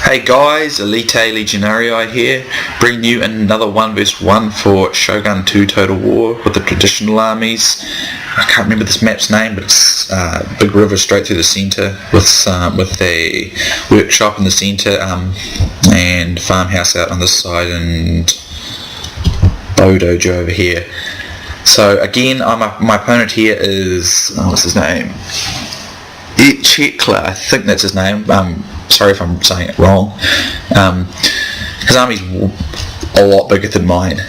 Hey guys, Elite Legionarii here, bringing you another 1v1 for Shogun 2 Total War with the traditional armies. I can't remember this map's name, but it's a big river straight through the centre with a workshop in the centre and farmhouse out on this side and bow dojo over here. So again, my opponent here is, what's his name? Ehrckcla, I think that's his name. Sorry if I'm saying it wrong. His army's a lot bigger than mine.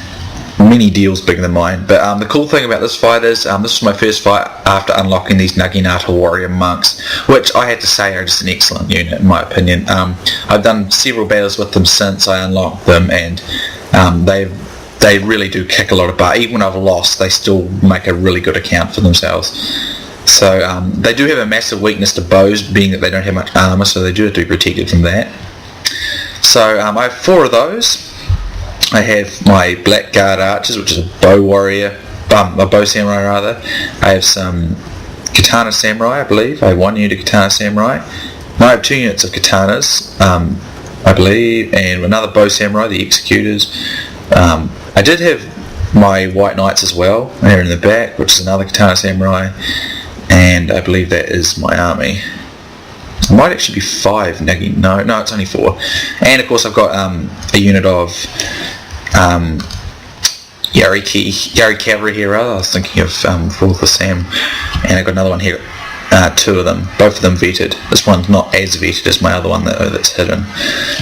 Many deals bigger than mine. But the cool thing about this fight is this was my first fight after unlocking these Naginata Warrior Monks, which I had to say are just an excellent unit in my opinion. I've done several battles with them since I unlocked them, and they really do kick a lot of butt. Even when I've lost, they still make a really good account for themselves. So they do have a massive weakness to bows, being that they don't have much armour, so they do have to be protected from that. So I have 4 of those. I have my Blackguard Archers, which is a bow warrior, a bow samurai rather. I have some Katana Samurai, I believe. I have 1 unit of Katana Samurai. Now I have 2 units of Katanas, I believe, and another bow samurai, the Executors. I did have my White Knights as well, here in the back, which is another Katana Samurai. And I believe that is my army. It might actually be 5 Nagi. No, it's only 4. And of course I've got a unit of Yari Cavalry here rather. I was thinking of 4th of Sam. And I've got another one here. 2 of them. Both of them vetted. This one's not as vetted as my other one that's hidden.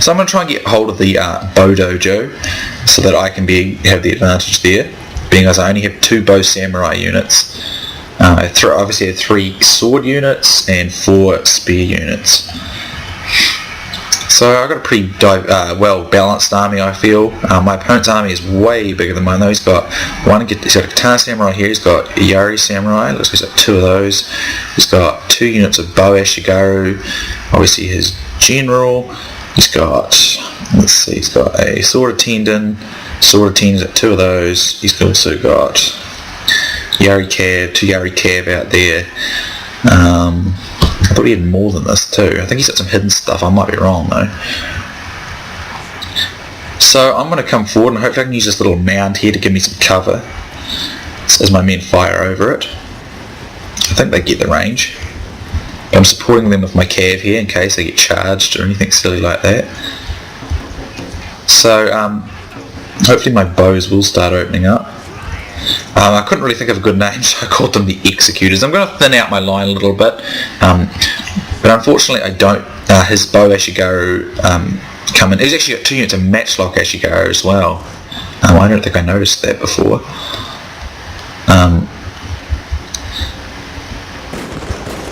So I'm going to try and get hold of the bow dojo so that I can have the advantage there, being as I only have 2 bow samurai units. I obviously have 3 sword units and 4 spear units. So I've got a pretty well balanced army, I feel. My opponent's army is way bigger than mine though. He's got he's got a Katana Samurai here, he's got a Yari Samurai, looks like he's got 2 of those. He's got 2 units of Bow Ashigaru, obviously his general. He's got, he's got a Sword Attendant, got 2 of those. He's also got Yari Cav, 2 Yari Cav out there. I thought he had more than this too. I think he's got some hidden stuff. I might be wrong though. So I'm going to come forward and hopefully I can use this little mound here to give me some cover as my men fire over it. I think they get the range. I'm supporting them with my Cav here in case they get charged or anything silly like that. So hopefully my bows will start opening up. I couldn't really think of a good name, so I called them the Executors. I'm going to thin out my line a little bit, but unfortunately I don't. His bow Ashigaru come in. He's actually got 2 units of matchlock Ashigaru as well. I don't think I noticed that before.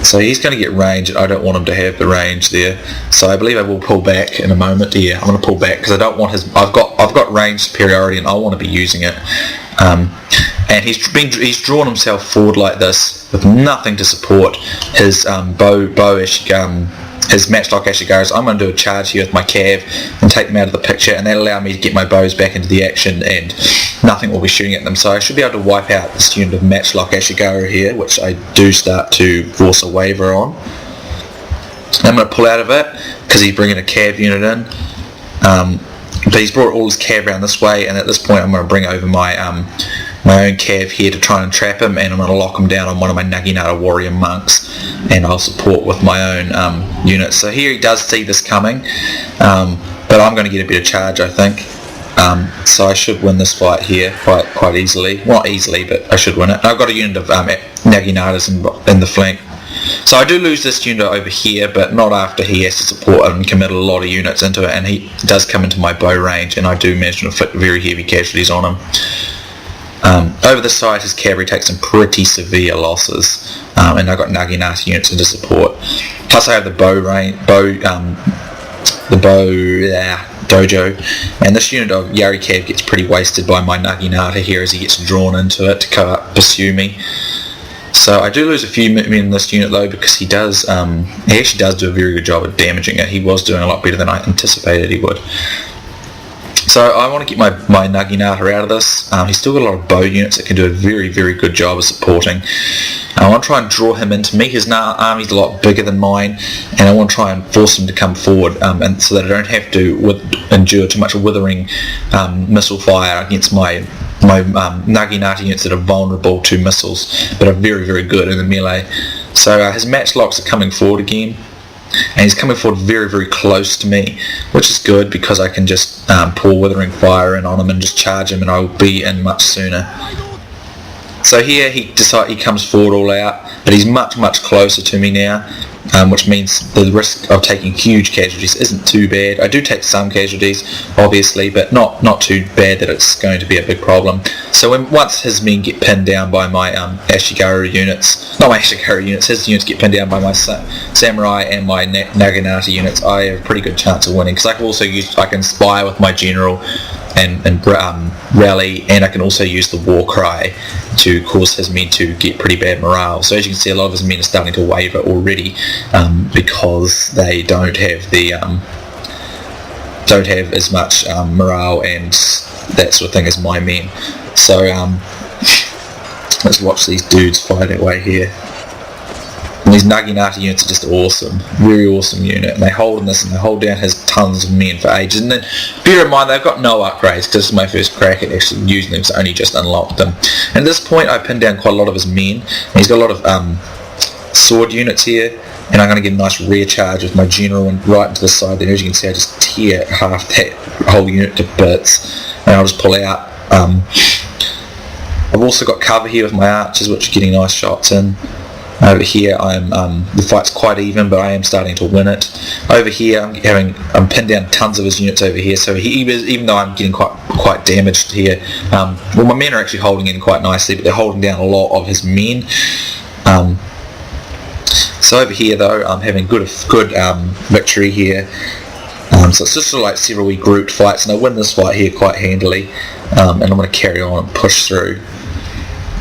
So he's going to get range, and I don't want him to have the range there. So I believe I will pull back in a moment. Yeah, I'm going to pull back because I don't want his. I've got range superiority, and I want to be using it. And he's drawn himself forward like this with nothing to support his his matchlock Ashigaru. I'm going to do a charge here with my Cav and take them out of the picture, and that'll allow me to get my bows back into the action, and nothing will be shooting at them. So I should be able to wipe out this unit of matchlock Ashigaru here, which I do start to force a waiver on. I'm going to pull out of it because he's bringing a Cav unit in. But he's brought all his Cav around this way, and at this point I'm going to bring over my own Cav here to try and trap him, and I'm going to lock him down on one of my Naginata Warrior Monks, and I'll support with my own units. So here he does see this coming, but I'm going to get a bit of charge, I think. So I should win this fight here quite easily. Well, not easily, but I should win it. I've got a unit of Naginatas in the flank. So I do lose this unit over here, but not after he has to support and commit a lot of units into it, and he does come into my bow range, and I do manage to inflict very heavy casualties on him. Over the side, his cavalry takes some pretty severe losses, and I've got Naginata units into support. Plus I have the dojo, and this unit of Yari Cav gets pretty wasted by my Naginata here as he gets drawn into it to pursue me. So I do lose a few men in this unit though, because he actually does do a very good job at damaging it. He was doing a lot better than I anticipated he would. So I want to get my Naginata out of this. He's still got a lot of bow units that can do a very, very good job of supporting. I want to try and draw him into me. His army's a lot bigger than mine, and I want to try and force him to come forward, and so that I don't have to endure too much withering missile fire against my Naginata units that are vulnerable to missiles, but are very, very good in the melee. So his matchlocks are coming forward again. And he's coming forward very, very close to me, which is good because I can just pour withering fire in on him and just charge him, and I will be in much sooner. So here he comes forward all out, but he's much, much closer to me now, which means the risk of taking huge casualties isn't too bad. I do take some casualties, obviously, but not too bad that it's going to be a big problem. So once his men get pinned down by my Ashigaru units, not my Ashigaru units, his units get pinned down by my samurai and my Naginata units, I have a pretty good chance of winning, because I can spy with my general and rally, and I can also use the war cry to cause his men to get pretty bad morale. So as you can see, a lot of his men are starting to waver already, because they don't have as much morale and that sort of thing as my men. So let's watch these dudes fight their way here. And these Naginata units are just awesome, very awesome unit, and they hold down his tons of men for ages. And then bear in mind they've got no upgrades, because this is my first crack at actually using them, because I only just unlocked them. And at this point I pinned down quite a lot of his men, and he's got a lot of sword units here, and I'm going to get a nice rear charge with my general and right into the side there. As you can see, I just tear half that whole unit to bits, and I'll just pull out. I've also got cover here with my archers, which are getting nice shots in. Over here, the fight's quite even, but I am starting to win it. Over here, I'm pinned down tons of his units over here. So even though I'm getting quite damaged here, well, my men are actually holding in quite nicely, but they're holding down a lot of his men. So over here, though, I'm having good victory here. So it's just sort of like several wee grouped fights, and I win this fight here quite handily. And I'm going to carry on and push through.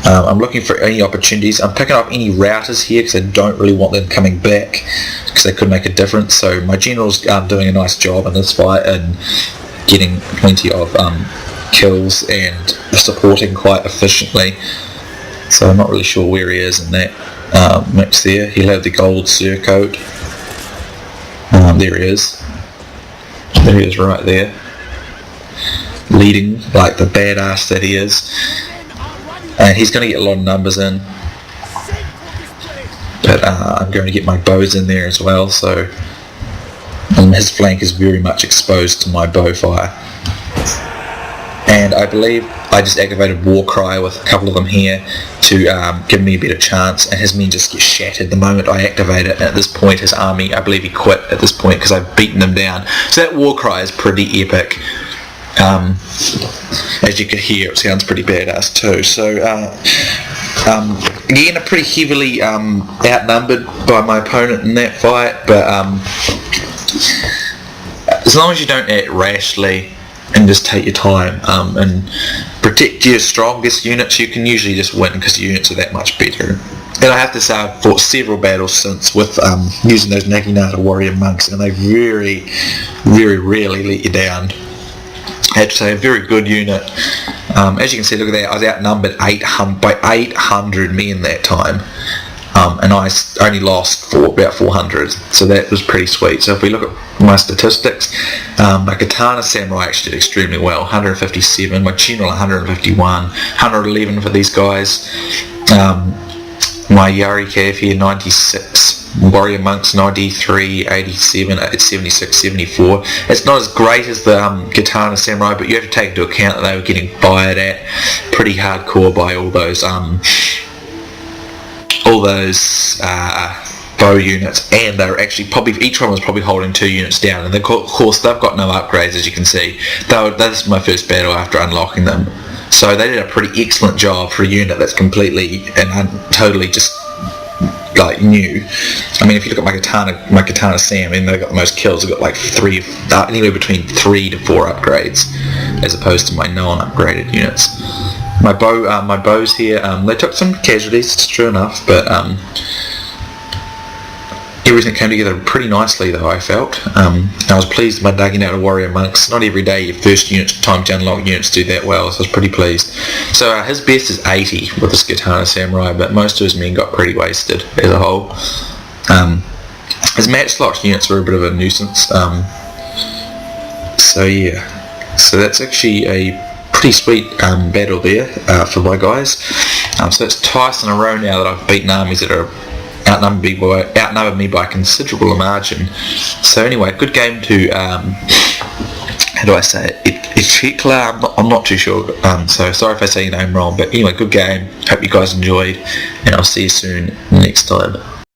I'm looking for any opportunities. I'm picking up any routers here because I don't really want them coming back, because they could make a difference. So my general's doing a nice job in this fight and getting plenty of kills and supporting quite efficiently. So I'm not really sure where he is in that mix there. He'll have the gold surcoat. There he is. There he is right there, leading like the badass that he is. And he's going to get a lot of numbers in, but I'm going to get my bows in there as well, so his flank is very much exposed to my bow fire. And I believe I just activated war cry with a couple of them here to give me a better chance, and his men just get shattered the moment I activate it. And at this point his army, I believe he quit at this point because I've beaten him down. So that war cry is pretty epic. As you can hear, it sounds pretty badass too. So again, I'm pretty heavily outnumbered by my opponent in that fight, but as long as you don't act rashly and just take your time and protect your strongest units, you can usually just win, because the units are that much better. And I have to say, I've fought several battles since with using those Naginata Warrior Monks, and they very, very rarely let you down. I have to say, a very good unit. As you can see, look at that, I was outnumbered by 800 men that time, and I only lost for about 400, so that was pretty sweet. So if we look at my statistics, my Katana Samurai actually did extremely well, 157, my General 151, 111 for these guys, my Yari Cav here 96, Warrior Monks 93, 87, 76, 74. It's not as great as the Katana Samurai, but you have to take into account that they were getting fired at pretty hardcore by all those bow units, and they were actually each one was probably holding 2 units down, and of course they've got no upgrades, as you can see. This is my first battle after unlocking them, so they did a pretty excellent job for a unit that's completely and totally just like new. I mean, if you look at my Katana Sam, I mean, they've got the most kills. They've got like anywhere between 3 to 4 upgrades, as opposed to my non-upgraded units. My bows here, they took some casualties, it's true enough, but everything came together pretty nicely though, I felt. I was pleased with my Naginata Warrior Monks. Not every day your first time to unlock units do that well, so I was pretty pleased. So his best is 80 with this Katana Samurai, but most of his men got pretty wasted as a whole. His match-locked units were a bit of a nuisance. So yeah, so that's actually a pretty sweet battle there for my guys. So it's twice in a row now that I've beaten armies that are outnumbered me by a considerable margin. So anyway, good game to how do I say it? Ehrckcla, I'm not too sure. So sorry if I say your name wrong, but anyway, good game. Hope you guys enjoyed, and I'll see you soon next time.